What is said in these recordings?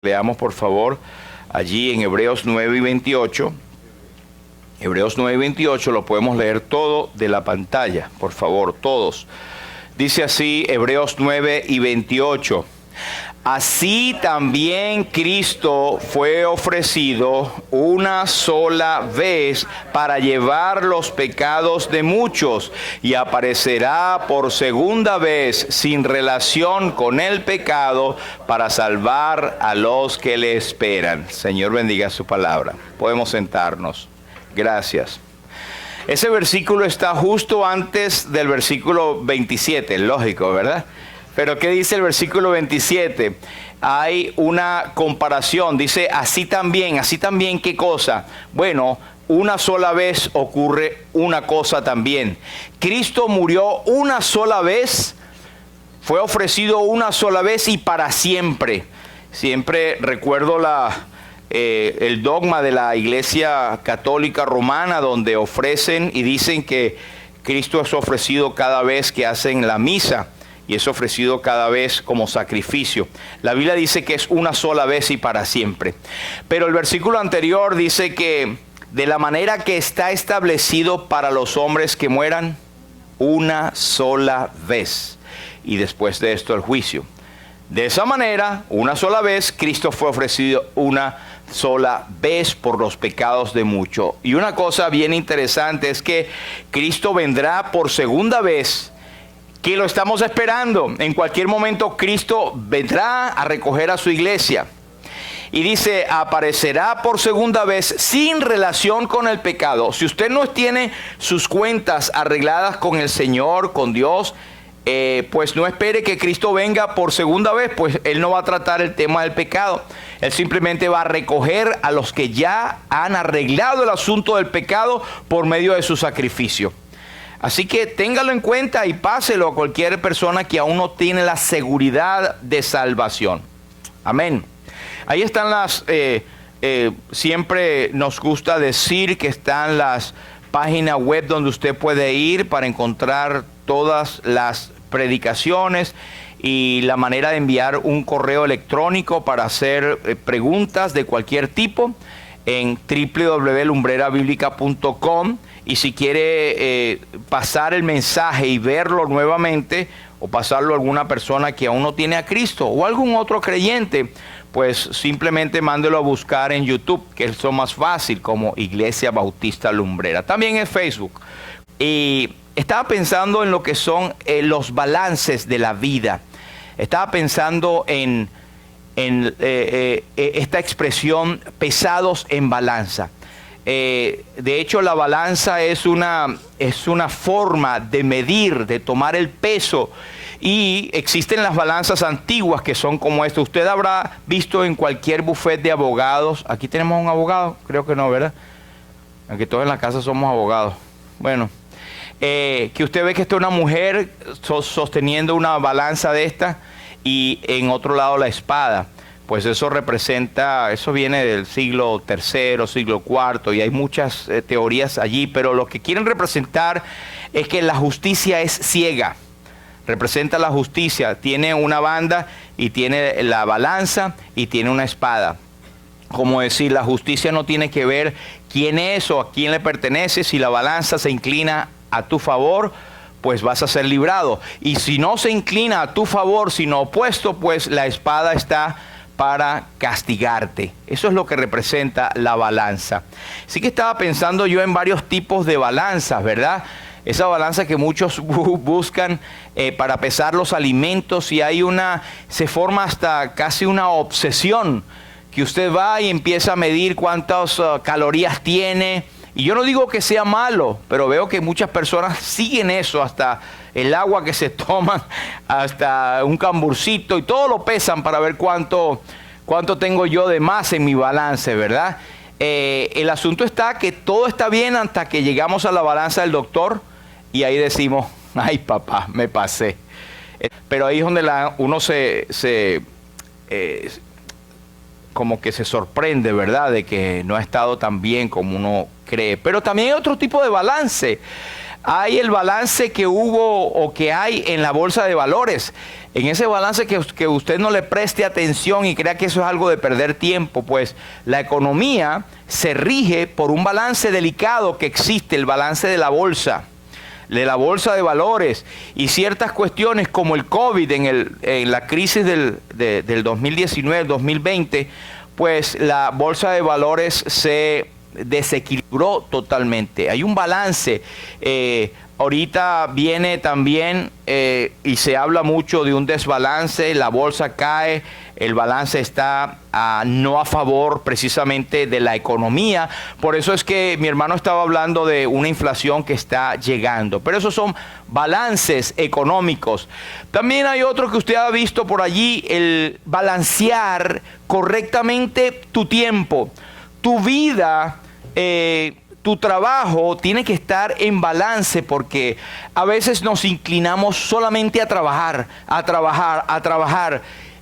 Leamos por favor allí en Hebreos 9 y 28. Hebreos 9 y 28 lo podemos leer todo de la pantalla, por favor, todos. Dice así Hebreos 9 y 28. Así también Cristo fue ofrecido una sola vez para llevar los pecados de muchos y aparecerá por segunda vez sin relación con el pecado para salvar a los que le esperan. Señor, bendiga su palabra. Podemos sentarnos. Gracias. Ese versículo está justo antes del versículo 27, lógico, ¿verdad? Pero ¿qué dice el versículo 27? Hay una comparación, dice así también, ¿qué cosa? Bueno, una sola vez ocurre una cosa también. Cristo murió una sola vez, fue ofrecido una sola vez y para siempre. Siempre recuerdo el dogma de la Iglesia Católica Romana, donde ofrecen y dicen que Cristo es ofrecido cada vez que hacen la misa. Y es ofrecido cada vez como sacrificio. La Biblia dice que es una sola vez y para siempre. Pero el versículo anterior dice que de la manera que está establecido para los hombres que mueran, una sola vez. Y después de esto el juicio. De esa manera, una sola vez, Cristo fue ofrecido una sola vez por los pecados de muchos. Y una cosa bien interesante es que Cristo vendrá por segunda vez, que lo estamos esperando. En cualquier momento Cristo vendrá a recoger a su iglesia. Y dice, aparecerá por segunda vez sin relación con el pecado. Si usted no tiene sus cuentas arregladas con el Señor, con Dios, pues no espere que Cristo venga por segunda vez, pues Él no va a tratar el tema del pecado. Él simplemente va a recoger a los que ya han arreglado el asunto del pecado por medio de su sacrificio. Así que téngalo en cuenta y páselo a cualquier persona que aún no tiene la seguridad de salvación. Amén. Ahí están siempre nos gusta decir que están las páginas web donde usted puede ir para encontrar todas las predicaciones y la manera de enviar un correo electrónico para hacer preguntas de cualquier tipo en www.lumbrerabiblica.com. Y si quiere pasar el mensaje y verlo nuevamente o pasarlo a alguna persona que aún no tiene a Cristo o algún otro creyente, pues simplemente mándelo a buscar en YouTube, que es lo más fácil, como Iglesia Bautista Lumbrera. También en Facebook. Y estaba pensando en lo que son los balances de la vida. Estaba pensando en esta expresión, pesados en balanza. De hecho, la balanza es una forma de medir, de tomar el peso. Y existen las balanzas antiguas que son como esta. Usted habrá visto en cualquier bufete de abogados. Aquí tenemos un abogado, creo que no, ¿verdad? Aunque todos en la casa somos abogados. Bueno, que usted ve que está una mujer sosteniendo una balanza de esta y en otro lado la espada. Pues eso viene del siglo III, siglo IV, y hay muchas teorías allí, pero lo que quieren representar es que la justicia es ciega. Representa la justicia, tiene una banda y tiene la balanza y tiene una espada. Como decir, la justicia no tiene que ver quién es o a quién le pertenece. Si la balanza se inclina a tu favor, pues vas a ser librado. Y si no se inclina a tu favor, sino opuesto, pues la espada está para castigarte. Eso es lo que representa la balanza. Así que estaba pensando yo en varios tipos de balanzas, ¿verdad? Esa balanza que muchos buscan para pesar los alimentos, y se forma hasta casi una obsesión, que usted va y empieza a medir cuántas calorías tiene. Y yo no digo que sea malo, pero veo que muchas personas siguen eso, hasta el agua que se toman, hasta un camburcito, y todo lo pesan para ver cuánto tengo yo de más en mi balance, ¿verdad? El asunto está que todo está bien hasta que llegamos a la balanza del doctor y ahí decimos, ay papá, me pasé. Pero ahí es donde uno como que se sorprende, ¿verdad?, de que no ha estado tan bien como uno cree. Pero también hay otro tipo de balance. Hay el balance que hubo o que hay en la bolsa de valores. En ese balance que usted no le preste atención y crea que eso es algo de perder tiempo, pues la economía se rige por un balance delicado que existe, el balance de la bolsa de valores, y ciertas cuestiones como el COVID en la crisis del 2019, 2020, pues la bolsa de valores se desequilibró totalmente. Hay un balance. Ahorita viene también y se habla mucho de un desbalance, la bolsa cae, el balance está no a favor precisamente de la economía. Por eso es que mi hermano estaba hablando de una inflación que está llegando. Pero esos son balances económicos. También hay otro que usted ha visto por allí, el balancear correctamente tu tiempo, tu vida. Tu trabajo tiene que estar en balance, porque a veces nos inclinamos solamente a trabajar,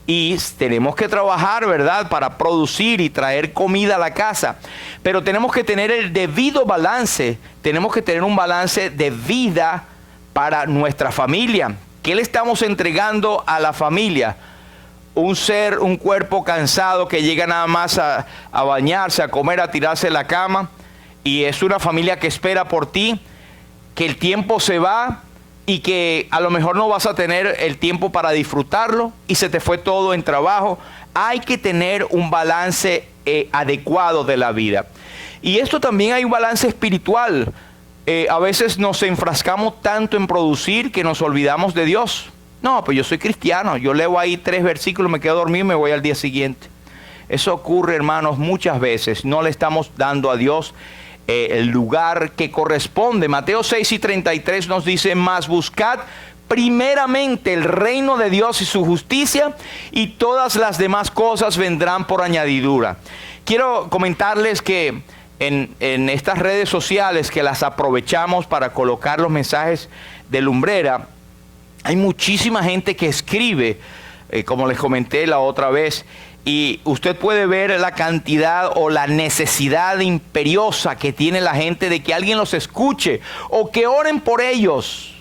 y tenemos que trabajar, ¿verdad?, para producir y traer comida a la casa, pero tenemos que tener el debido balance, tenemos que tener un balance de vida para nuestra familia. ¿Qué le estamos entregando a la familia? Un cuerpo cansado que llega nada más a bañarse, a comer, a tirarse en la cama, y es una familia que espera por ti, que el tiempo se va y que a lo mejor no vas a tener el tiempo para disfrutarlo y se te fue todo en trabajo. Hay que tener un balance adecuado de la vida. Y esto también hay un balance espiritual. A veces nos enfrascamos tanto en producir que nos olvidamos de Dios. No, pues yo soy cristiano, yo leo ahí 3 versículos, me quedo dormido y me voy al día siguiente. Eso ocurre, hermanos, muchas veces. No le estamos dando a Dios el lugar que corresponde. Mateo 6:33 nos dice: mas buscad primeramente el reino de Dios y su justicia, y todas las demás cosas vendrán por añadidura. Quiero comentarles que en estas redes sociales, que las aprovechamos para colocar los mensajes de Lumbrera, hay muchísima gente que escribe, como les comenté la otra vez, y usted puede ver la cantidad o la necesidad imperiosa que tiene la gente de que alguien los escuche o que oren por ellos.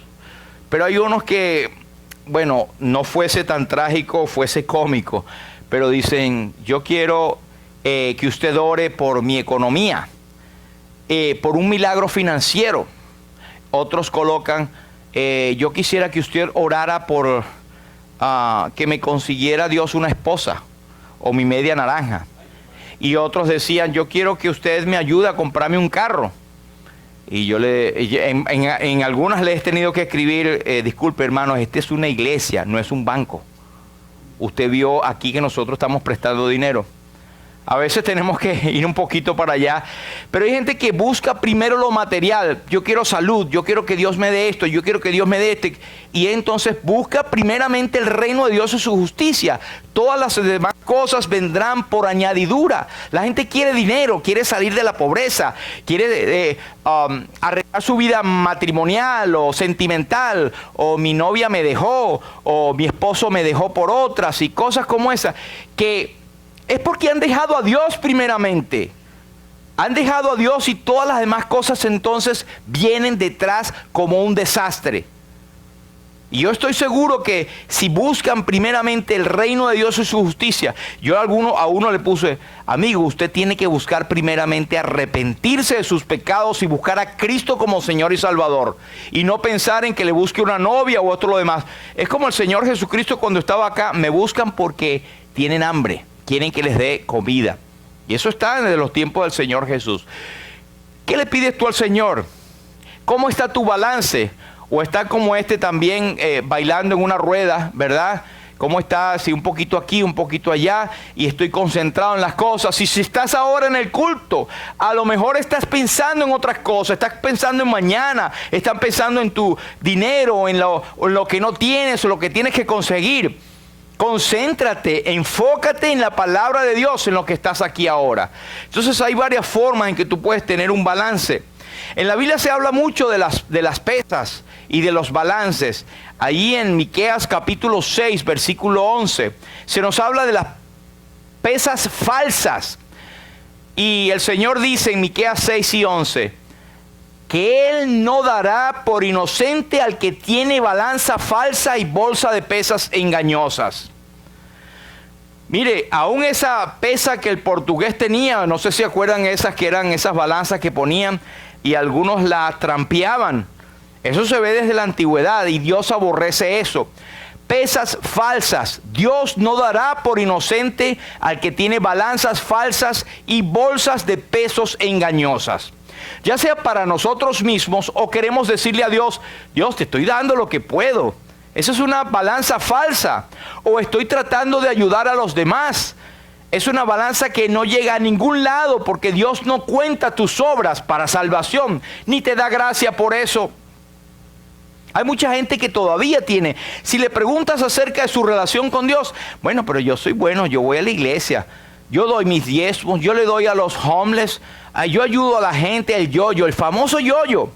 Pero hay unos que, bueno, no fuese tan trágico, fuese cómico, pero dicen: yo quiero que usted ore por mi economía, por un milagro financiero. Otros colocan: yo quisiera que usted orara por que me consiguiera Dios una esposa o mi media naranja. Y otros decían: yo quiero que usted me ayude a comprarme un carro. Y yo en algunas le he tenido que escribir: disculpe, hermanos, esta es una iglesia, no es un banco. Usted vio aquí que nosotros estamos prestando dinero. A veces tenemos que ir un poquito para allá. Pero hay gente que busca primero lo material. Yo quiero salud, yo quiero que Dios me dé esto, yo quiero que Dios me dé este. Y entonces busca primeramente el reino de Dios y su justicia. Todas las demás cosas vendrán por añadidura. La gente quiere dinero, quiere salir de la pobreza, quiere arreglar su vida matrimonial o sentimental, o mi novia me dejó, o mi esposo me dejó por otras, y cosas como esas, que es porque han dejado a Dios primeramente. Han dejado a Dios, y todas las demás cosas entonces vienen detrás como un desastre. Y yo estoy seguro que si buscan primeramente el reino de Dios y su justicia, yo a uno le puse: amigo, usted tiene que buscar primeramente arrepentirse de sus pecados y buscar a Cristo como Señor y Salvador. Y no pensar en que le busque una novia u otro lo demás. Es como el Señor Jesucristo cuando estaba acá: me buscan porque tienen hambre, quieren que les dé comida. Y eso está desde los tiempos del Señor Jesús. ¿Qué le pides tú al Señor? ¿Cómo está tu balance? ¿O está como este también bailando en una rueda, verdad? ¿Cómo está? Si un poquito aquí, un poquito allá, y estoy concentrado en las cosas. Y si estás ahora en el culto, a lo mejor estás pensando en otras cosas, estás pensando en mañana, estás pensando en tu dinero, en lo que no tienes o lo que tienes que conseguir. Concéntrate, enfócate en la palabra de Dios, en lo que estás aquí ahora. Entonces hay varias formas en que tú puedes tener un balance. En la Biblia se habla mucho de las pesas y de los balances. Allí en Miqueas capítulo 6, versículo 11, se nos habla de las pesas falsas. Y el Señor dice en Miqueas 6 y 11: que Él no dará por inocente al que tiene balanza falsa y bolsa de pesas engañosas. Mire, aún esa pesa que el portugués tenía, no sé si acuerdan esas que eran esas balanzas que ponían y algunos la trampeaban. Eso se ve desde la antigüedad y Dios aborrece eso. Pesas falsas. Dios no dará por inocente al que tiene balanzas falsas y bolsas de pesos engañosas. Ya sea para nosotros mismos o queremos decirle a Dios, Dios, te estoy dando lo que puedo. Esa es una balanza falsa. O estoy tratando de ayudar a los demás. Es una balanza que no llega a ningún lado porque Dios no cuenta tus obras para salvación, ni te da gracia por eso. Hay mucha gente que todavía tiene. Si le preguntas acerca de su relación con Dios, bueno, pero yo soy bueno, yo voy a la iglesia, yo doy mis diezmos, yo le doy a los homeless, yo ayudo a la gente, el yo-yo, el famoso yo-yo.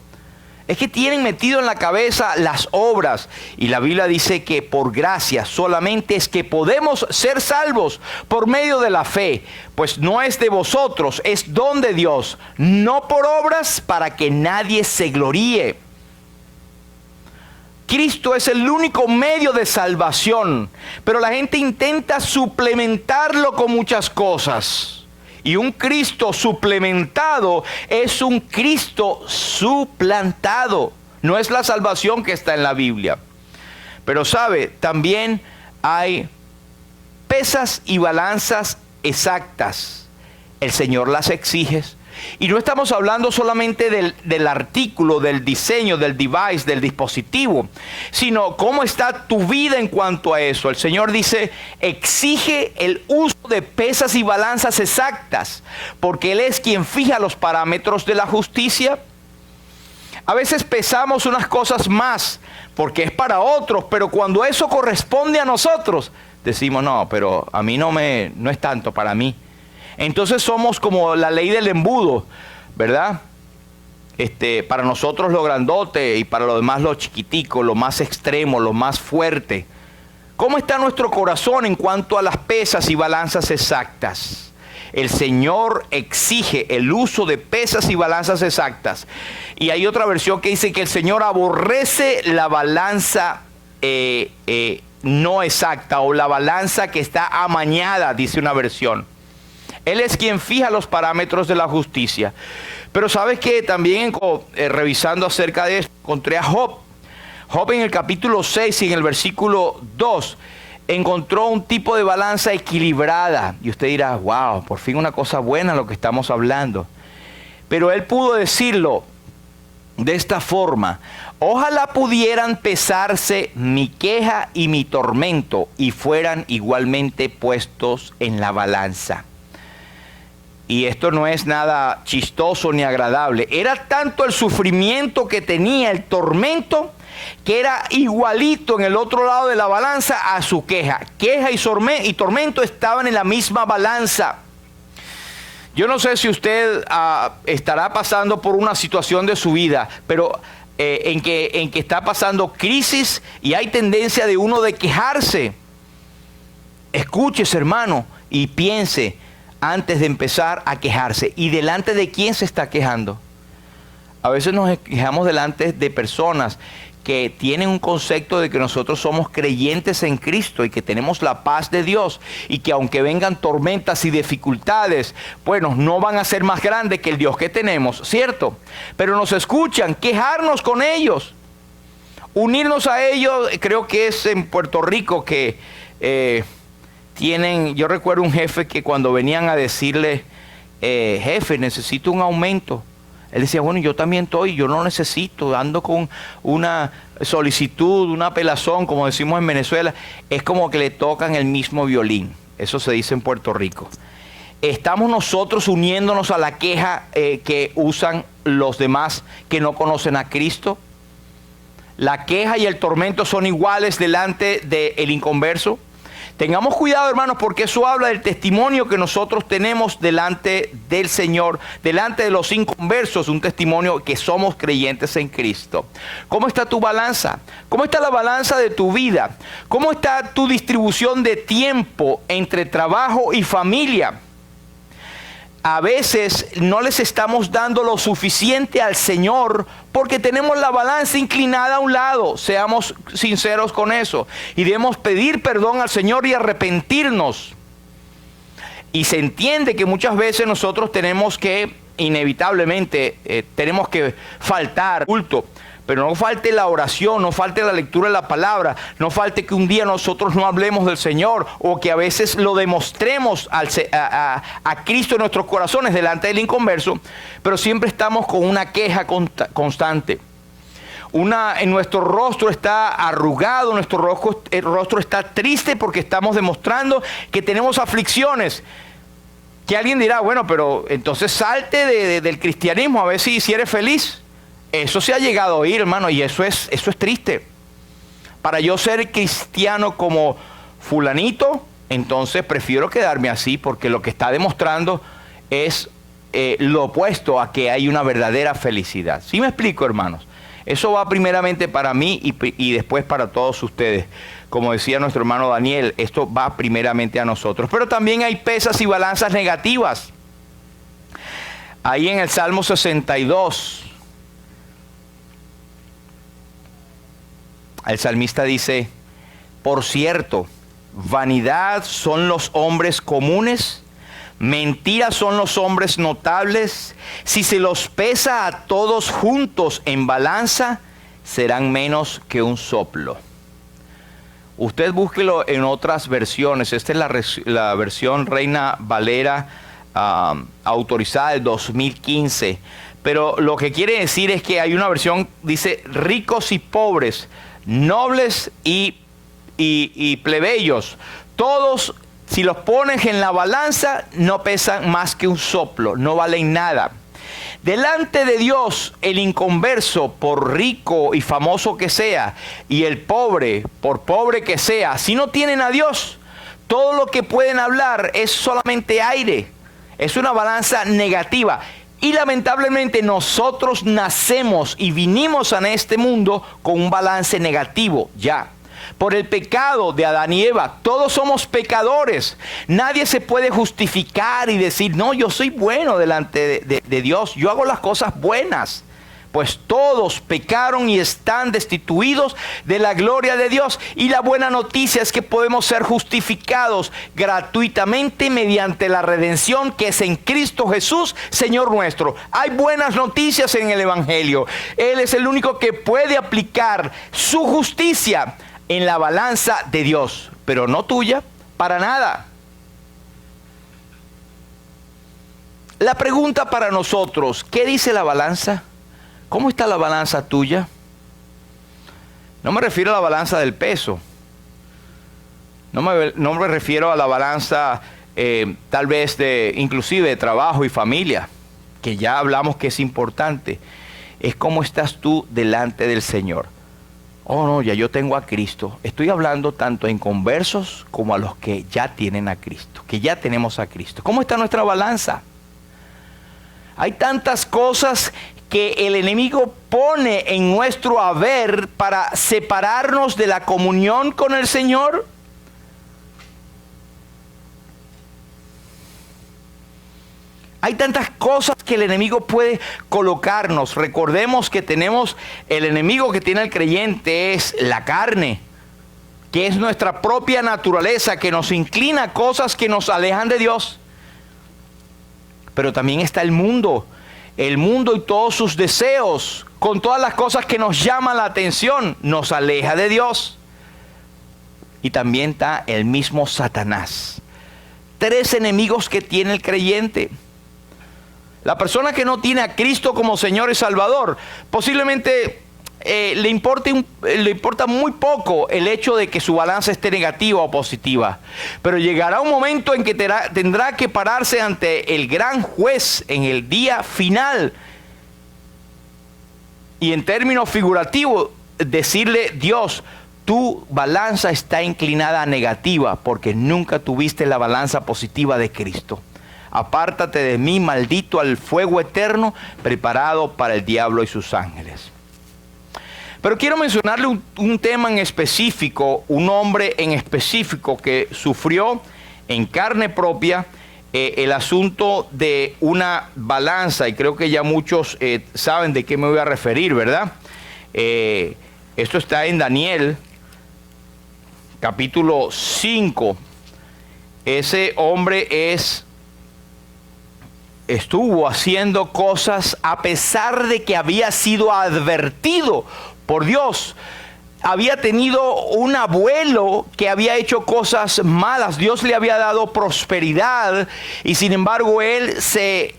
Es que tienen metido en la cabeza las obras. Y la Biblia dice que por gracia solamente es que podemos ser salvos por medio de la fe. Pues no es de vosotros, es don de Dios. No por obras para que nadie se gloríe. Cristo es el único medio de salvación. Pero la gente intenta suplementarlo con muchas cosas. Y un Cristo suplementado es un Cristo suplantado. No es la salvación que está en la Biblia. Pero sabe, también hay pesas y balanzas exactas. El Señor las exige. Y no estamos hablando solamente del artículo, del diseño, del device, del dispositivo, sino cómo está tu vida en cuanto a eso. El Señor dice, exige el uso de pesas y balanzas exactas, porque Él es quien fija los parámetros de la justicia. A veces pesamos unas cosas más, porque es para otros, pero cuando eso corresponde a nosotros, decimos, no, pero a mí no es tanto para mí. Entonces somos como la ley del embudo, ¿verdad? Para nosotros lo grandote y para los demás lo chiquitico, lo más extremo, lo más fuerte. ¿Cómo está nuestro corazón en cuanto a las pesas y balanzas exactas? El Señor exige el uso de pesas y balanzas exactas. Y hay otra versión que dice que el Señor aborrece la balanza no exacta o la balanza que está amañada, dice una versión. Él es quien fija los parámetros de la justicia. Pero sabes que también revisando acerca de esto, encontré a Job. Job en el capítulo 6 y en el versículo 2 encontró un tipo de balanza equilibrada. Y usted dirá, wow, por fin una cosa buena lo que estamos hablando. Pero él pudo decirlo de esta forma: ojalá pudieran pesarse mi queja y mi tormento y fueran igualmente puestos en la balanza. Y esto no es nada chistoso ni agradable. Era tanto el sufrimiento que tenía, el tormento, que era igualito en el otro lado de la balanza a su queja. Queja y tormento estaban en la misma balanza. Yo no sé si usted estará pasando por una situación de su vida, pero en que está pasando crisis y hay tendencia de uno de quejarse. Escúchese, hermano, y piense antes de empezar a quejarse. ¿Y delante de quién se está quejando? A veces nos quejamos delante de personas que tienen un concepto de que nosotros somos creyentes en Cristo y que tenemos la paz de Dios y que aunque vengan tormentas y dificultades, bueno, no van a ser más grandes que el Dios que tenemos, ¿cierto? Pero nos escuchan quejarnos con ellos, unirnos a ellos. Creo que es en Puerto Rico que yo recuerdo un jefe que cuando venían a decirle, jefe, necesito un aumento, él decía, bueno, yo también yo no necesito, ando con una solicitud, una pelazón, como decimos en Venezuela. Es como que le tocan el mismo violín. Eso se dice en Puerto Rico. Estamos nosotros uniéndonos a la queja que usan los demás que no conocen a Cristo. La queja y el tormento son iguales delante del inconverso. Tengamos cuidado, hermanos, porque eso habla del testimonio que nosotros tenemos delante del Señor, delante de los inconversos, un testimonio que somos creyentes en Cristo. ¿Cómo está tu balanza? ¿Cómo está la balanza de tu vida? ¿Cómo está tu distribución de tiempo entre trabajo y familia? a veces no les estamos dando lo suficiente al Señor porque tenemos la balanza inclinada a un lado. Seamos sinceros con eso. Y debemos pedir perdón al Señor y arrepentirnos. Y se entiende que muchas veces nosotros tenemos que, inevitablemente, tenemos que faltar culto. Pero no falte la oración, no falte la lectura de la palabra, no falte que un día nosotros no hablemos del Señor o que a veces lo demostremos a Cristo en nuestros corazones delante del inconverso, pero siempre estamos con una queja constante. En nuestro rostro está arrugado, nuestro rostro está triste porque estamos demostrando que tenemos aflicciones. Que alguien dirá, bueno, pero entonces salte del cristianismo a ver si eres feliz. Eso se ha llegado a oír, hermano, y eso es triste. Para yo ser cristiano como fulanito, entonces prefiero quedarme así, porque lo que está demostrando es lo opuesto a que hay una verdadera felicidad. ¿Sí me explico, hermanos? Eso va primeramente para mí y después para todos ustedes. Como decía nuestro hermano Daniel, esto va primeramente a nosotros. Pero también hay pesas y balanzas negativas. Ahí en el Salmo 62... el salmista dice, por cierto, vanidad son los hombres comunes, mentiras son los hombres notables. Si se los pesa a todos juntos en balanza, serán menos que un soplo. Usted búsquelo en otras versiones. Esta es la versión Reina Valera autorizada del 2015. Pero lo que quiere decir es que hay una versión, dice, ricos y pobres, nobles y plebeyos, todos, si los pones en la balanza, no pesan más que un soplo, no valen nada. Delante de Dios, el inconverso, por rico y famoso que sea, y el pobre, por pobre que sea, si no tienen a Dios, todo lo que pueden hablar es solamente aire, es una balanza negativa. Y lamentablemente nosotros nacemos y vinimos a este mundo con un balance negativo ya. Por el pecado de Adán y Eva, todos somos pecadores. Nadie se puede justificar y decir, no, yo soy bueno delante de Dios, yo hago las cosas buenas. Pues todos pecaron y están destituidos de la gloria de Dios. Y la buena noticia es que podemos ser justificados gratuitamente mediante la redención que es en Cristo Jesús, Señor nuestro. Hay buenas noticias en el Evangelio. Él es el único que puede aplicar su justicia en la balanza de Dios, pero no tuya, para nada. La pregunta para nosotros, ¿qué dice la balanza? ¿Cómo está la balanza tuya? No me refiero a la balanza del peso. No me refiero a la balanza tal vez inclusive de trabajo y familia, que ya hablamos que es importante. Es cómo estás tú delante del Señor. Oh no, ya yo tengo a Cristo. Estoy hablando tanto en conversos como a los que ya tienen a Cristo, que ya tenemos a Cristo. ¿Cómo está nuestra balanza? Hay tantas cosas que el enemigo pone en nuestro haber para separarnos de la comunión con el Señor. Hay tantas cosas que el enemigo puede colocarnos. Recordemos que tenemos el enemigo que tiene el creyente es la carne, que es nuestra propia naturaleza, que nos inclina a cosas que nos alejan de Dios. Pero también está el mundo y todos sus deseos, con todas las cosas que nos llaman la atención, nos aleja de Dios. Y también está el mismo Satanás. 3 enemigos que tiene el creyente. La persona que no tiene a Cristo como Señor y Salvador, posiblemente le importa muy poco el hecho de que su balanza esté negativa o positiva. Pero llegará un momento en que tendrá que pararse ante el gran juez en el día final. Y en términos figurativos, decirle, Dios, tu balanza está inclinada a negativa porque nunca tuviste la balanza positiva de Cristo. Apártate de mí, maldito, al fuego eterno preparado para el diablo y sus ángeles. Pero quiero mencionarle un tema en específico, un hombre en específico que sufrió en carne propia el asunto de una balanza, y creo que ya muchos saben de qué me voy a referir, ¿verdad? Esto está en Daniel, capítulo 5. Ese hombre estuvo haciendo cosas a pesar de que había sido advertido por Dios. Había tenido un abuelo que había hecho cosas malas. Dios le había dado prosperidad y sin embargo él se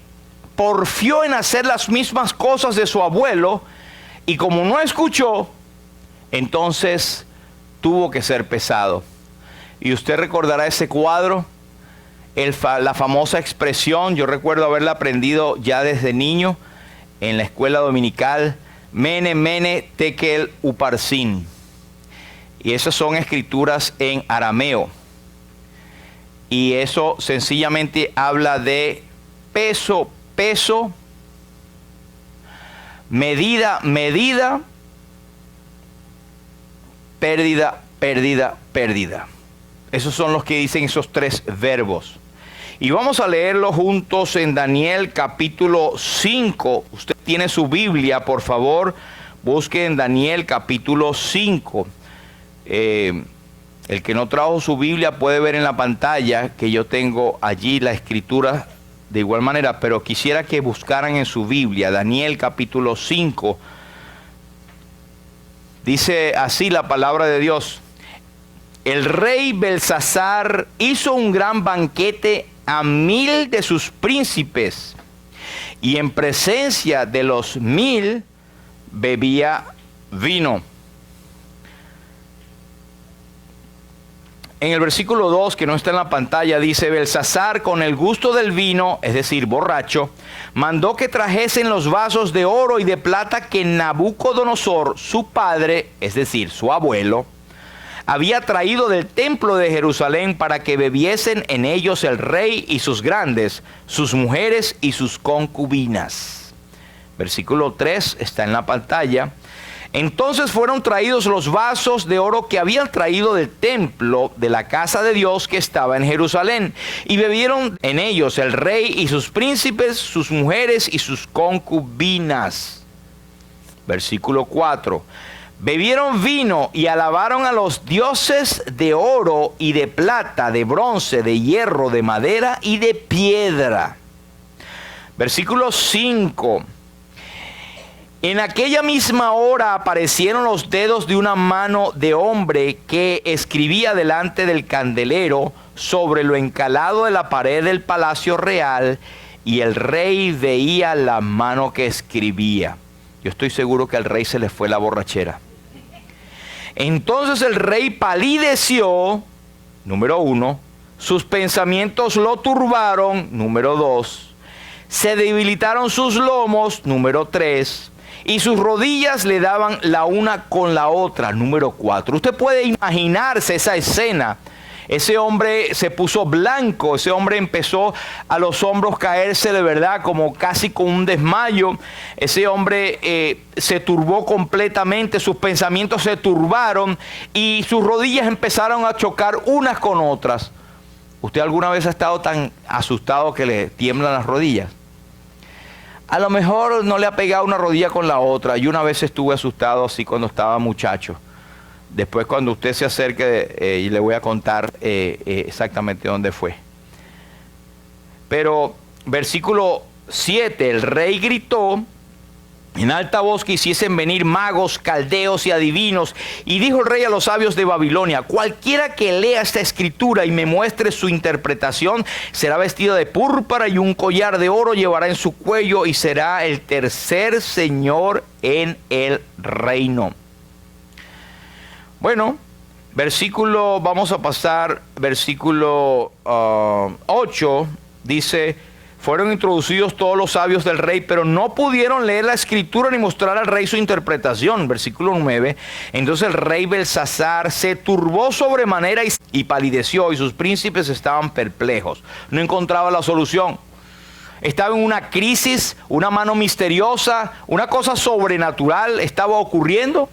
porfió en hacer las mismas cosas de su abuelo y como no escuchó, entonces tuvo que ser pesado. Y usted recordará ese cuadro, la famosa expresión, yo recuerdo haberla aprendido ya desde niño en la escuela dominical, Mene, mene, tekel, uparsin. Y esas son escrituras en arameo. Y eso sencillamente habla de peso, peso, medida, medida, pérdida, pérdida, pérdida. Esos son los que dicen esos tres verbos. Y vamos a leerlo juntos en Daniel capítulo 5. Usted tiene su Biblia, por favor, busque en Daniel capítulo 5. El que no trajo su Biblia puede ver en la pantalla que yo tengo allí la escritura de igual manera, pero quisiera que buscaran en su Biblia, Daniel capítulo 5. Dice así la palabra de Dios. El rey Belsasar hizo un gran banquete a 1000 de sus príncipes y en presencia de los 1000 bebía vino. En el versículo 2, que no está en la pantalla, dice: Belsasar, con el gusto del vino, es decir, borracho, mandó que trajesen los vasos de oro y de plata que Nabucodonosor, su padre, es decir, su abuelo, había traído del templo de Jerusalén para que bebiesen en ellos el rey y sus grandes, sus mujeres y sus concubinas. Versículo 3 está en la pantalla. Entonces fueron traídos los vasos de oro que habían traído del templo de la casa de Dios que estaba en Jerusalén, y bebieron en ellos el rey y sus príncipes, sus mujeres y sus concubinas. Versículo 4. Bebieron vino y alabaron a los dioses de oro y de plata, de bronce, de hierro, de madera y de piedra. Versículo 5. En aquella misma hora aparecieron los dedos de una mano de hombre que escribía delante del candelero sobre lo encalado de la pared del palacio real, y el rey veía la mano que escribía. Yo estoy seguro que al rey se le fue la borrachera. Entonces el rey palideció, número 1, sus pensamientos lo turbaron, número 2, se debilitaron sus lomos, número 3, y sus rodillas le daban la una con la otra, número 4. Usted puede imaginarse esa escena. Ese hombre se puso blanco, ese hombre empezó a los hombros caerse de verdad, como casi con un desmayo. Ese hombre se turbó completamente, sus pensamientos se turbaron y sus rodillas empezaron a chocar unas con otras. ¿Usted alguna vez ha estado tan asustado que le tiemblan las rodillas? A lo mejor no le ha pegado una rodilla con la otra. Yo una vez estuve asustado así cuando estaba muchacho. Después cuando usted se acerque y le voy a contar exactamente dónde fue. Pero versículo 7, el rey gritó en alta voz que hiciesen venir magos, caldeos y adivinos. Y dijo el rey a los sabios de Babilonia: cualquiera que lea esta escritura y me muestre su interpretación será vestido de púrpura y un collar de oro llevará en su cuello y será el tercer señor en el reino. Bueno, vamos a pasar, versículo 8, dice: fueron introducidos todos los sabios del rey, pero no pudieron leer la escritura ni mostrar al rey su interpretación. Versículo 9, entonces el rey Belsasar se turbó sobremanera y palideció, y sus príncipes estaban perplejos. No encontraba la solución. Estaba en una crisis, una mano misteriosa, una cosa sobrenatural estaba ocurriendo.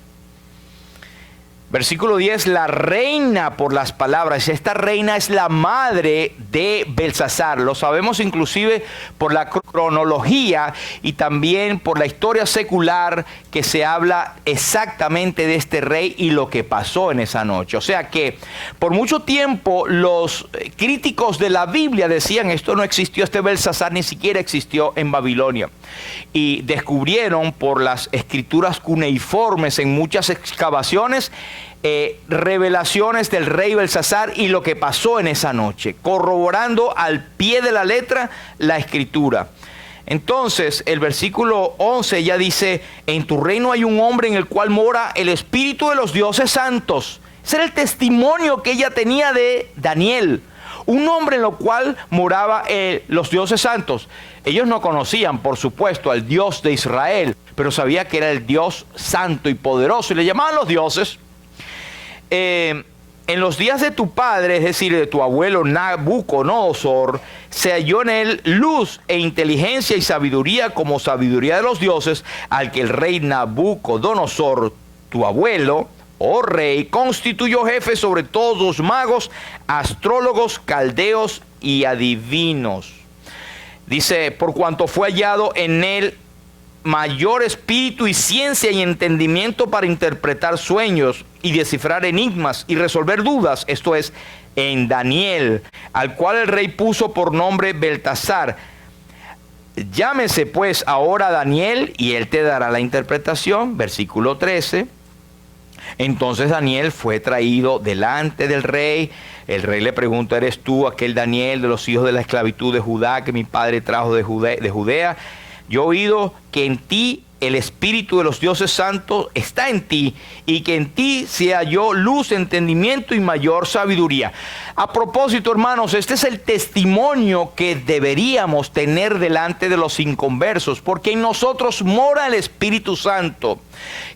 Versículo 10, la reina por las palabras. Esta reina es la madre de Belsasar. Lo sabemos inclusive por la cronología y también por la historia secular que se habla exactamente de este rey y lo que pasó en esa noche. O sea que por mucho tiempo los críticos de la Biblia decían esto no existió, este Belsasar ni siquiera existió en Babilonia. Y descubrieron por las escrituras cuneiformes en muchas excavaciones revelaciones del rey Belsasar y lo que pasó en esa noche, corroborando al pie de la letra la escritura. Entonces el versículo 11 ya dice, en tu reino hay un hombre en el cual mora el espíritu de los dioses santos. Ese era el testimonio que ella tenía de Daniel, un hombre en el cual moraba los dioses santos. Ellos no conocían, por supuesto, al Dios de Israel, pero sabía que era el Dios santo y poderoso y le llamaban los dioses. En los días de tu padre, es decir, de tu abuelo Nabucodonosor, se halló en él luz e inteligencia y sabiduría como sabiduría de los dioses, al que el rey Nabucodonosor, tu abuelo, oh rey, constituyó jefe sobre todos los magos, astrólogos, caldeos y adivinos. Dice, por cuanto fue hallado en él mayor espíritu y ciencia y entendimiento para interpretar sueños y descifrar enigmas y resolver dudas, esto es, en Daniel, al cual el rey puso por nombre Beltasar. Llámese pues ahora Daniel y él te dará la interpretación. Versículo 13. Entonces Daniel fue traído delante del rey. El rey le pregunta, ¿eres tú aquel Daniel de los hijos de la esclavitud de Judá que mi padre trajo de Judea? Yo he oído que en ti el espíritu de los dioses santos está en ti y que en ti se halló luz, entendimiento y mayor sabiduría. A propósito, hermanos, este es el testimonio que deberíamos tener delante de los inconversos, porque en nosotros mora el Espíritu Santo.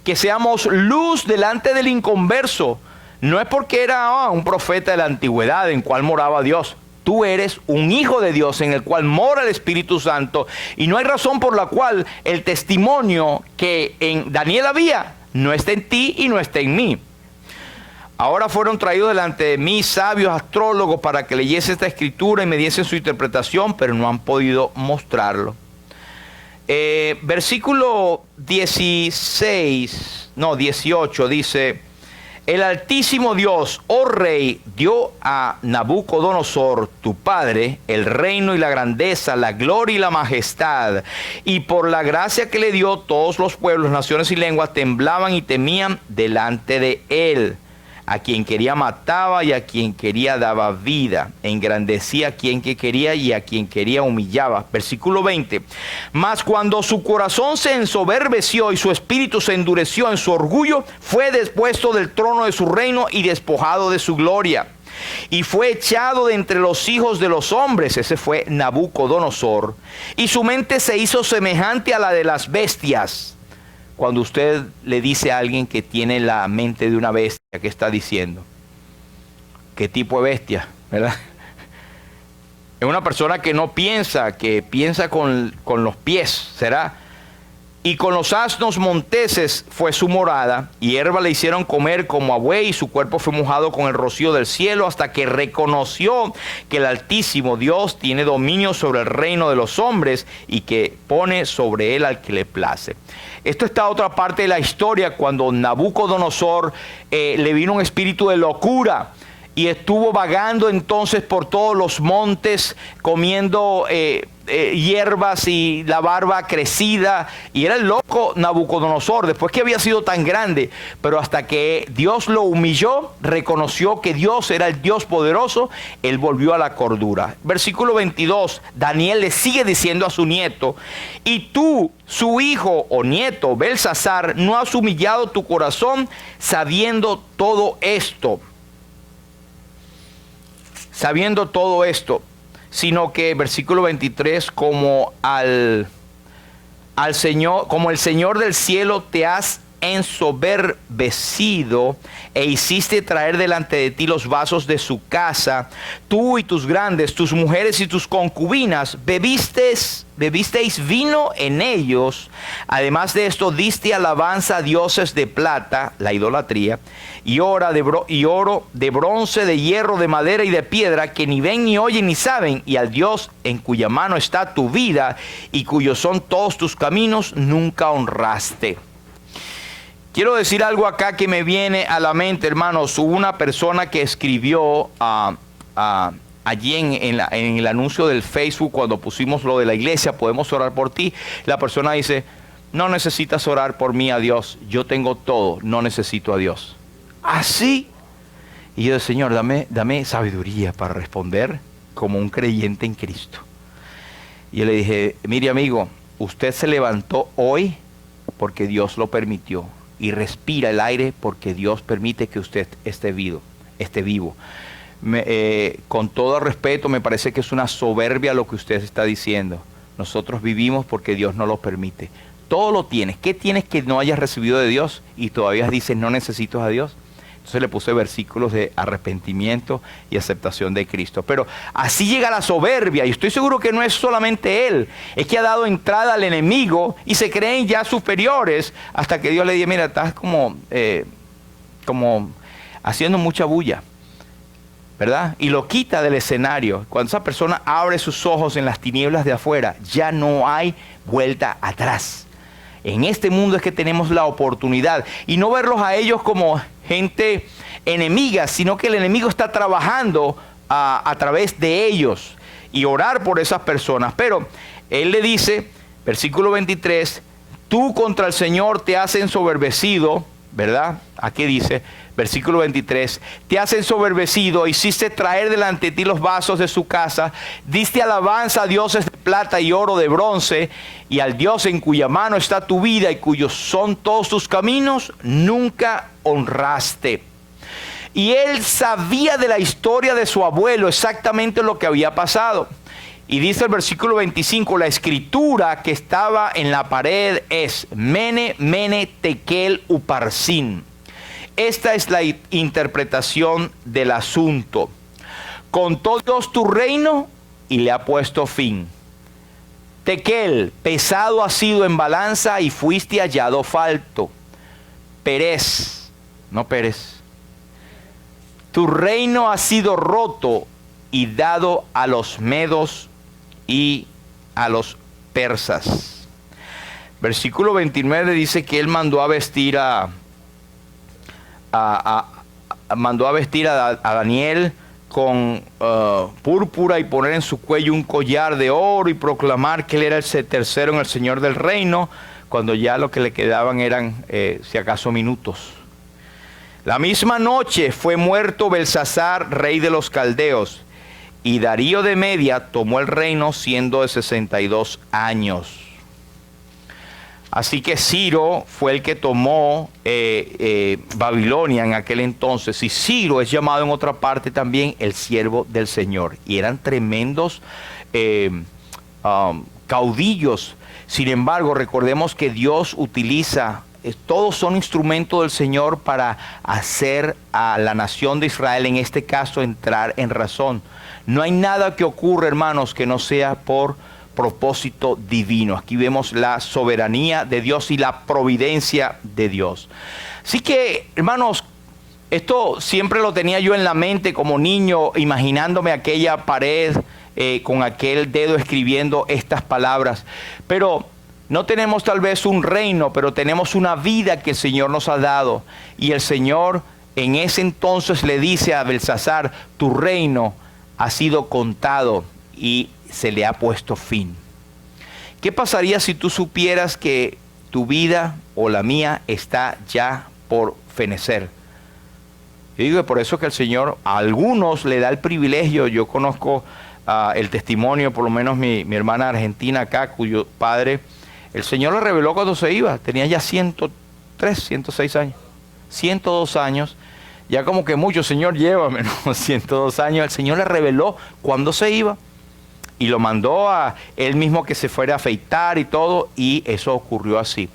Que seamos luz delante del inconverso. No es porque era un profeta de la antigüedad en cual moraba Dios. Tú eres un hijo de Dios en el cual mora el Espíritu Santo y no hay razón por la cual el testimonio que en Daniel había no está en ti y no está en mí. Ahora fueron traídos delante de mí sabios astrólogos para que leyese esta escritura y me diesen su interpretación, pero no han podido mostrarlo. Versículo 18 dice... El Altísimo Dios, oh Rey, dio a Nabucodonosor, tu padre, el reino y la grandeza, la gloria y la majestad. Y por la gracia que le dio, todos los pueblos, naciones y lenguas temblaban y temían delante de él. A quien quería mataba y a quien quería daba vida. Engrandecía a quien que quería y a quien quería humillaba. Versículo 20. Mas cuando su corazón se ensoberbeció y su espíritu se endureció en su orgullo, fue depuesto del trono de su reino y despojado de su gloria. Y fue echado de entre los hijos de los hombres, ese fue Nabucodonosor. Y su mente se hizo semejante a la de las bestias. Cuando usted le dice a alguien que tiene la mente de una bestia, ¿qué está diciendo? ¿Qué tipo de bestia? ¿Verdad? Es una persona que no piensa, que piensa con los pies, ¿será? Y con los asnos monteses fue su morada, y hierba le hicieron comer como a buey, y su cuerpo fue mojado con el rocío del cielo, hasta que reconoció que el Altísimo Dios tiene dominio sobre el reino de los hombres, y que pone sobre él al que le place. Esto está otra parte de la historia, cuando Nabucodonosor le vino un espíritu de locura, y estuvo vagando entonces por todos los montes, comiendo hierbas y la barba crecida, y era el loco Nabucodonosor, después que había sido tan grande, pero hasta que Dios lo humilló, reconoció que Dios era el Dios poderoso, él volvió a la cordura. Versículo 22, Daniel le sigue diciendo a su nieto, y tú, su hijo o nieto, Belsasar, no has humillado tu corazón sabiendo todo esto. Sabiendo todo esto, sino que, versículo 23, como al Señor, como el Señor del cielo te has ensoberbecido e hiciste traer delante de ti los vasos de su casa, tú y tus grandes, tus mujeres y tus concubinas, bebisteis vino en ellos. Además de esto, diste alabanza a dioses de plata, la idolatría, y oro de bronce, de hierro, de madera y de piedra, que ni ven, ni oyen, ni saben, y al Dios en cuya mano está tu vida y cuyos son todos tus caminos, nunca honraste. Quiero decir algo acá que me viene a la mente, hermanos. Hubo una persona que escribió allí en el anuncio del Facebook, cuando pusimos lo de la iglesia, podemos orar por ti. La persona dice, no necesitas orar por mí a Dios, yo tengo todo, no necesito a Dios. Así. Y yo, Señor, dame sabiduría para responder como un creyente en Cristo. Y yo le dije, mire amigo, usted se levantó hoy porque Dios lo permitió. Y respira el aire porque Dios permite que usted esté vivo. Con todo respeto, me parece que es una soberbia lo que usted está diciendo. Nosotros vivimos porque Dios no lo permite. Todo lo tienes. ¿Qué tienes que no hayas recibido de Dios? Y todavía dices, no necesito a Dios. Entonces le puse versículos de arrepentimiento y aceptación de Cristo. Pero así llega la soberbia, y estoy seguro que no es solamente él, es que ha dado entrada al enemigo y se creen ya superiores, hasta que Dios le dice, mira, estás como haciendo mucha bulla, ¿verdad? Y lo quita del escenario. Cuando esa persona abre sus ojos en las tinieblas de afuera, ya no hay vuelta atrás. En este mundo es que tenemos la oportunidad, y no verlos a ellos como gente enemiga, sino que el enemigo está trabajando a través de ellos, y orar por esas personas. Pero él le dice, versículo 23, tú contra el Señor te has ensoberbecido, ¿verdad? Aquí dice, versículo 23, te has ensoberbecido, hiciste traer delante de ti los vasos de su casa, diste alabanza a dioses de plata y oro, de bronce, y al Dios en cuya mano está tu vida y cuyos son todos tus caminos, nunca honraste. Y él sabía de la historia de su abuelo exactamente lo que había pasado. Y dice el versículo 25, la escritura que estaba en la pared es Mene, Mene, Tekel, Uparsin. Esta es la interpretación del asunto. Contó Dios tu reino y le ha puesto fin. Tekel, pesado has sido en balanza y fuiste hallado falto. Perez, no Pérez. Tu reino ha sido roto y dado a los medos y a los persas. Versículo 29 dice que él mandó a vestir a Daniel con púrpura y poner en su cuello un collar de oro y proclamar que él era el tercero en el Señor del reino, cuando ya lo que le quedaban eran si acaso minutos. La misma noche fue muerto Belsasar, rey de los caldeos, y Darío de Media tomó el reino siendo de 62 años. Así que Ciro fue el que tomó Babilonia en aquel entonces. Y Ciro es llamado en otra parte también el siervo del Señor. Y eran tremendos caudillos. Sin embargo, recordemos que Dios utiliza, todos son instrumentos del Señor para hacer a la nación de Israel, en este caso, entrar en razón. No hay nada que ocurra, hermanos, que no sea por propósito divino. Aquí vemos la soberanía de Dios y la providencia de Dios. Así que, hermanos, esto siempre lo tenía yo en la mente como niño, imaginándome aquella pared con aquel dedo escribiendo estas palabras. Pero no tenemos tal vez un reino, pero tenemos una vida que el Señor nos ha dado. Y el Señor en ese entonces le dice a Belsasar, tu reino ha sido contado y se le ha puesto fin. ¿Qué pasaría si tú supieras que tu vida o la mía está ya por fenecer? Yo digo que por eso que el Señor a algunos le da el privilegio. Yo conozco el testimonio, por lo menos mi hermana argentina acá, cuyo padre, el Señor le reveló cuando se iba. Tenía ya 103, 106 años, 102 años. Ya como que mucho, Señor, llévame, ¿no? 102 años. El Señor le reveló cuando se iba. Y lo mandó a él mismo que se fuera a afeitar y todo, y eso ocurrió así.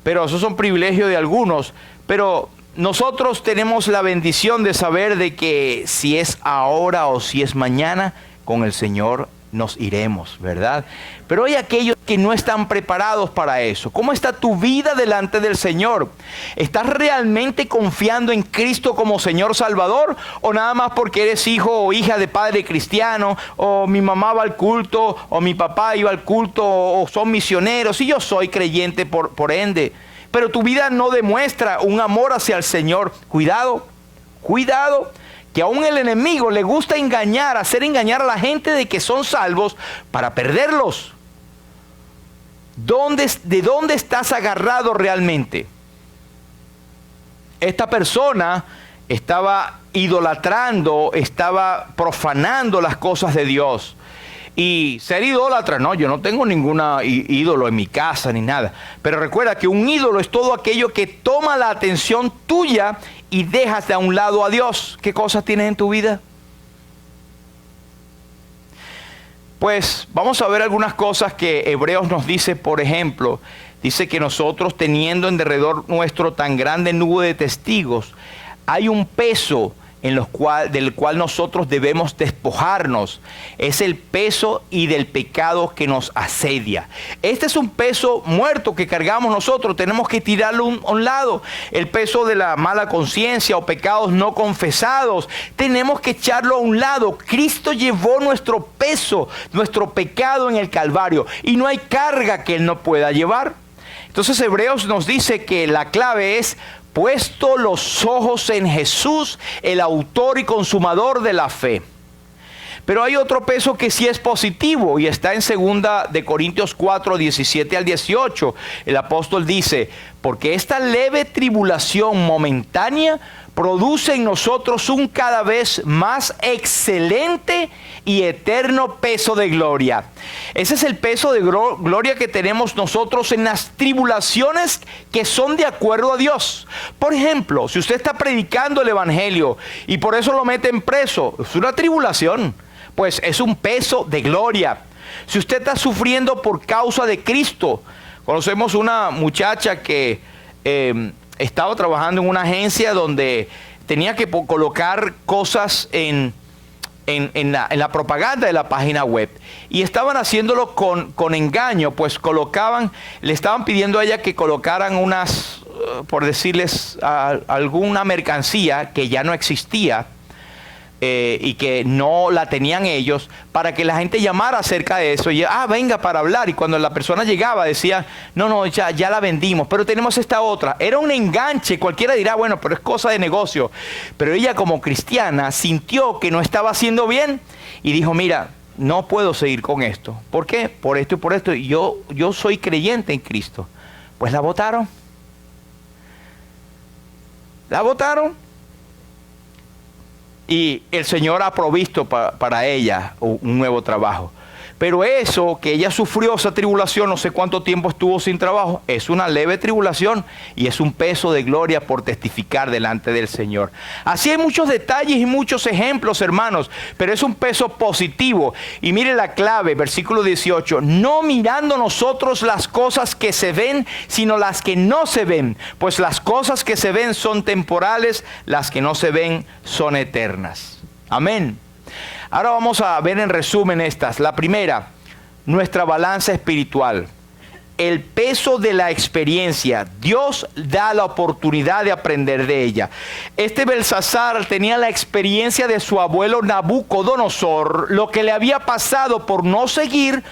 pero esos son privilegios de algunos. Pero nosotros tenemos la bendición de saber de que si es ahora o si es mañana, con el Señor nos iremos, ¿verdad? Pero hay aquellos que no están preparados para eso. ¿Cómo está tu vida delante del Señor? ¿Estás realmente confiando en Cristo como Señor Salvador? ¿O nada más porque eres hijo o hija de padre cristiano? ¿O mi mamá va al culto? ¿O mi papá iba al culto? ¿O son misioneros? Y yo soy creyente por ende. Pero tu vida no demuestra un amor hacia el Señor. Cuidado, cuidado. Que aún el enemigo le gusta engañar, hacer engañar a la gente de que son salvos para perderlos. ¿De dónde estás agarrado realmente? Esta persona estaba idolatrando, estaba profanando las cosas de Dios. Y ser idólatra, no, yo no tengo ningún ídolo en mi casa ni nada. Pero recuerda que un ídolo es todo aquello que toma la atención tuya y dejas de a un lado a Dios. ¿Qué cosas tienes en tu vida? Pues vamos a ver algunas cosas que Hebreos nos dice. Por ejemplo, dice que nosotros, teniendo en derredor nuestro tan grande nube de testigos, hay un peso del cual nosotros debemos despojarnos. Es el peso y del pecado que nos asedia. Este es un peso muerto que cargamos nosotros. Tenemos que tirarlo a un lado. El peso de la mala conciencia o pecados no confesados. Tenemos que echarlo a un lado. Cristo llevó nuestro peso, nuestro pecado en el Calvario. Y no hay carga que Él no pueda llevar. Entonces Hebreos nos dice que la clave es: puesto los ojos en Jesús, el autor y consumador de la fe. Pero hay otro peso que sí es positivo y está en 2 de Corintios 4, 17 al 18. El apóstol dice: porque esta leve tribulación momentánea produce en nosotros un cada vez más excelente y eterno peso de gloria. Ese es el peso de gloria que tenemos nosotros en las tribulaciones que son de acuerdo a Dios. Por ejemplo, si usted está predicando el evangelio y por eso lo meten preso, es una tribulación, pues es un peso de gloria. Si usted está sufriendo por causa de Cristo, conocemos una muchacha que estaba trabajando en una agencia donde tenía que colocar cosas en la propaganda de la página web, y estaban haciéndolo con engaño. Pues le estaban pidiendo a ella que colocaran unas, por decirles, alguna mercancía que ya no existía, y que no la tenían ellos, para que la gente llamara acerca de eso y venga para hablar. Y cuando la persona llegaba decía: no, ya la vendimos, pero tenemos esta otra. Era un enganche. Cualquiera dirá: bueno, pero es cosa de negocio. Pero ella, como cristiana, sintió que no estaba haciendo bien y dijo: mira, no puedo seguir con esto. ¿Por qué? Por esto y por esto. Y yo soy creyente en Cristo. Pues la votaron. Y el Señor ha provisto para ella un nuevo trabajo. Pero eso que ella sufrió, esa tribulación, no sé cuánto tiempo estuvo sin trabajo, es una leve tribulación y es un peso de gloria por testificar delante del Señor. Así hay muchos detalles y muchos ejemplos, hermanos, pero es un peso positivo. Y mire la clave, versículo 18: no mirando nosotros las cosas que se ven, sino las que no se ven, pues las cosas que se ven son temporales, las que no se ven son eternas. Amén. Ahora vamos a ver en resumen estas. La primera, nuestra balanza espiritual. El peso de la experiencia. Dios da la oportunidad de aprender de ella. Belsasar tenía la experiencia de su abuelo Nabucodonosor, lo que le había pasado por no seguir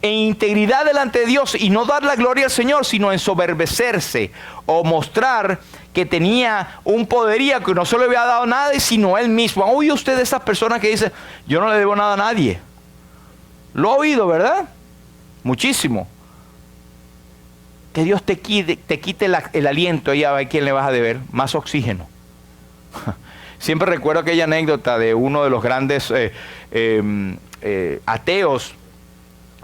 en integridad delante de Dios y no dar la gloria al Señor, sino ensoberbecerse o mostrar que tenía un poderío que no se le había dado nada, sino él mismo. ¿Han oído ustedes de esas personas que dicen: yo no le debo nada a nadie? Lo ha oído, ¿verdad? Muchísimo. Que Dios te quite el aliento y a ver quién le vas a deber más oxígeno. Siempre recuerdo aquella anécdota de uno de los grandes ateos,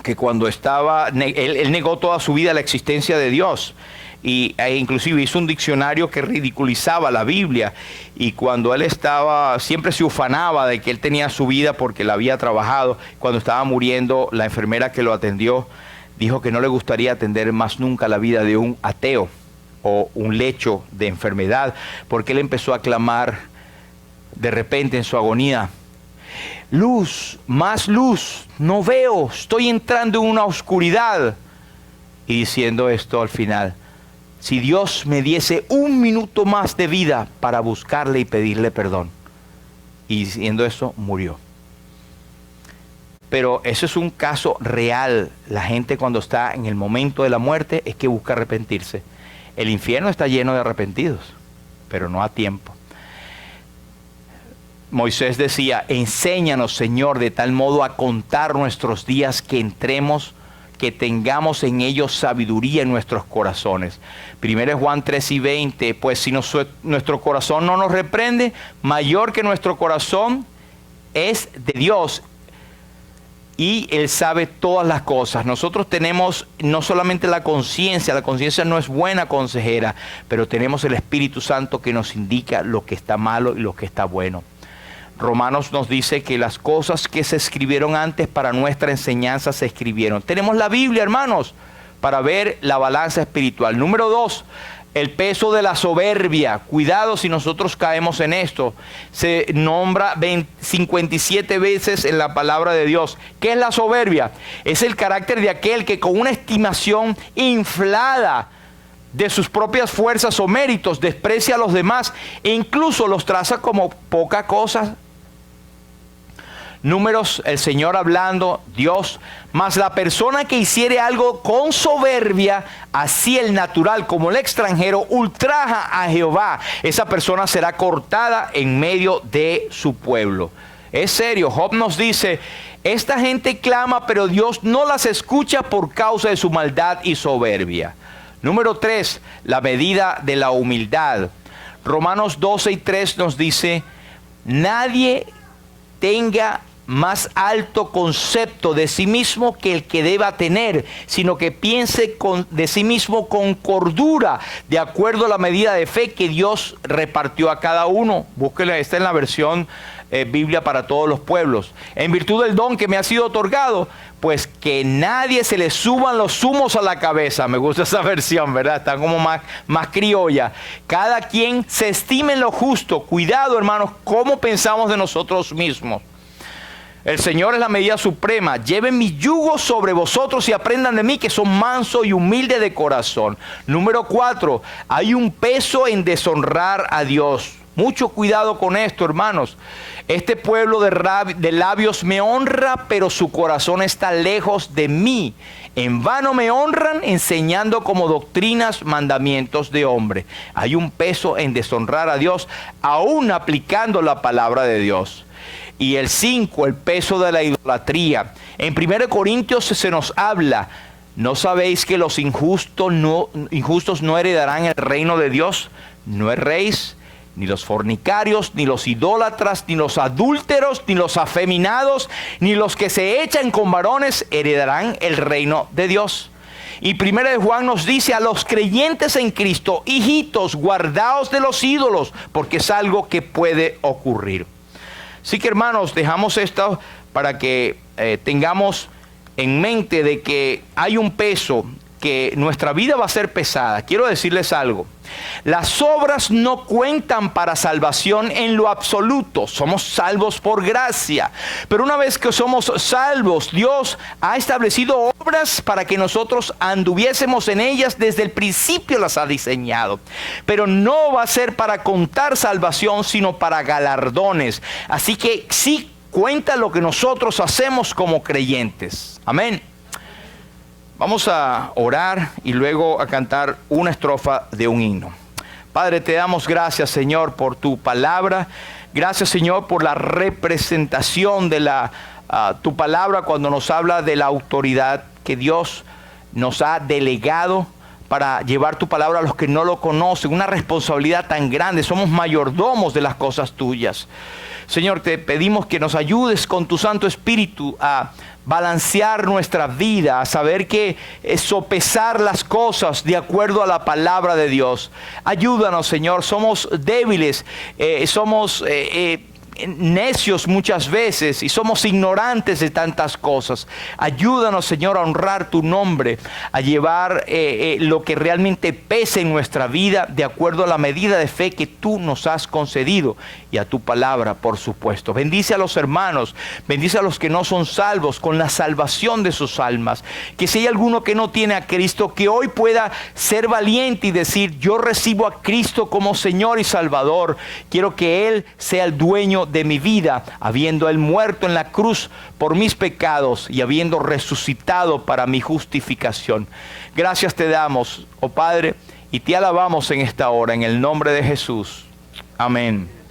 que cuando él negó toda su vida la existencia de Dios. E inclusive hizo un diccionario que ridiculizaba la Biblia, y cuando él siempre se ufanaba de que él tenía su vida porque la había trabajado. Cuando estaba muriendo, la enfermera que lo atendió dijo que no le gustaría atender más nunca la vida de un ateo. o un lecho de enfermedad, porque él empezó a clamar de repente en su agonía: luz, más luz, no veo, estoy entrando en una oscuridad. Y diciendo esto al final: si Dios me diese un minuto más de vida para buscarle y pedirle perdón. Y diciendo eso, murió. Pero eso es un caso real. La gente, cuando está en el momento de la muerte, es que busca arrepentirse. El infierno está lleno de arrepentidos, pero no a tiempo. Moisés decía: enséñanos, Señor, de tal modo a contar nuestros días que entremos, que tengamos en ellos sabiduría en nuestros corazones. 1 Juan 3:20, pues si nuestro corazón no nos reprende, mayor que nuestro corazón es de Dios, y Él sabe todas las cosas. Nosotros tenemos no solamente la conciencia no es buena consejera, pero tenemos el Espíritu Santo que nos indica lo que está malo y lo que está bueno. Romanos nos dice que las cosas que se escribieron antes para nuestra enseñanza se escribieron. Tenemos la Biblia, hermanos, para ver la balanza espiritual. Número 2, el peso de la soberbia. Cuidado si nosotros caemos en esto. Se nombra 57 veces en la palabra de Dios. ¿Qué es la soberbia? Es el carácter de aquel que con una estimación inflada de sus propias fuerzas o méritos desprecia a los demás e incluso los traza como poca cosa. Números, el Señor hablando, Dios: mas la persona que hiciere algo con soberbia, así el natural como el extranjero, ultraja a Jehová. Esa persona será cortada en medio de su pueblo. Es serio. Job nos dice: esta gente clama, pero Dios no las escucha por causa de su maldad y soberbia. Número 3, la medida de la humildad. Romanos 12:3 nos dice: nadie tenga más alto concepto de sí mismo que el que deba tener, sino que piense de sí mismo con cordura, de acuerdo a la medida de fe que Dios repartió a cada uno. Búsquela, está en la versión Biblia para todos los pueblos. En virtud del don que me ha sido otorgado, pues que nadie se le suban los humos a la cabeza. Me gusta esa versión, ¿verdad? Está como más criolla. Cada quien se estime en lo justo. Cuidado, hermanos, cómo pensamos de nosotros mismos. El Señor es la medida suprema. Lleven mi yugo sobre vosotros y aprendan de mí, que son manso y humilde de corazón. Número 4, hay un peso en deshonrar a Dios. Mucho cuidado con esto, hermanos. Este pueblo de labios me honra, pero su corazón está lejos de mí. En vano me honran, enseñando como doctrinas mandamientos de hombre. Hay un peso en deshonrar a Dios, aún aplicando la palabra de Dios. Y el 5, el peso de la idolatría. En 1 Corintios se nos habla: ¿no sabéis que los injustos no heredarán el reino de Dios? No erréis, ni los fornicarios, ni los idólatras, ni los adúlteros, ni los afeminados, ni los que se echan con varones heredarán el reino de Dios. Y 1 Juan nos dice a los creyentes en Cristo: hijitos, guardaos de los ídolos, porque es algo que puede ocurrir. Así que, hermanos, dejamos esto para que tengamos en mente de que hay un peso, que nuestra vida va a ser pesada. Quiero decirles algo: las obras no cuentan para salvación en lo absoluto. Somos salvos por gracia. Pero una vez que somos salvos, Dios ha establecido obras para que nosotros anduviésemos en ellas. Desde el principio las ha diseñado. Pero no va a ser para contar salvación, sino para galardones. Así que sí cuenta lo que nosotros hacemos como creyentes. Amén. Vamos a orar y luego a cantar una estrofa de un himno. Padre, te damos gracias, Señor, por tu palabra. Gracias, Señor, por la representación de tu palabra cuando nos habla de la autoridad que Dios nos ha delegado para llevar tu palabra a los que no lo conocen. Una responsabilidad tan grande. Somos mayordomos de las cosas tuyas. Señor, te pedimos que nos ayudes con tu Santo Espíritu a balancear nuestra vida, a saber que sopesar las cosas de acuerdo a la palabra de Dios. Ayúdanos, Señor. Somos débiles, somos necios muchas veces y somos ignorantes de tantas cosas. Ayúdanos, Señor, a honrar tu nombre, a llevar lo que realmente pese en nuestra vida de acuerdo a la medida de fe que tú nos has concedido y a tu palabra, por supuesto. Bendice a los hermanos, bendice a los que no son salvos con la salvación de sus almas. Que si hay alguno que no tiene a Cristo, que hoy pueda ser valiente y decir: yo recibo a Cristo como Señor y Salvador. Quiero que Él sea el dueño de mi vida, habiendo Él muerto en la cruz por mis pecados y habiendo resucitado para mi justificación. Gracias te damos, oh Padre, y te alabamos en esta hora, en el nombre de Jesús. Amén.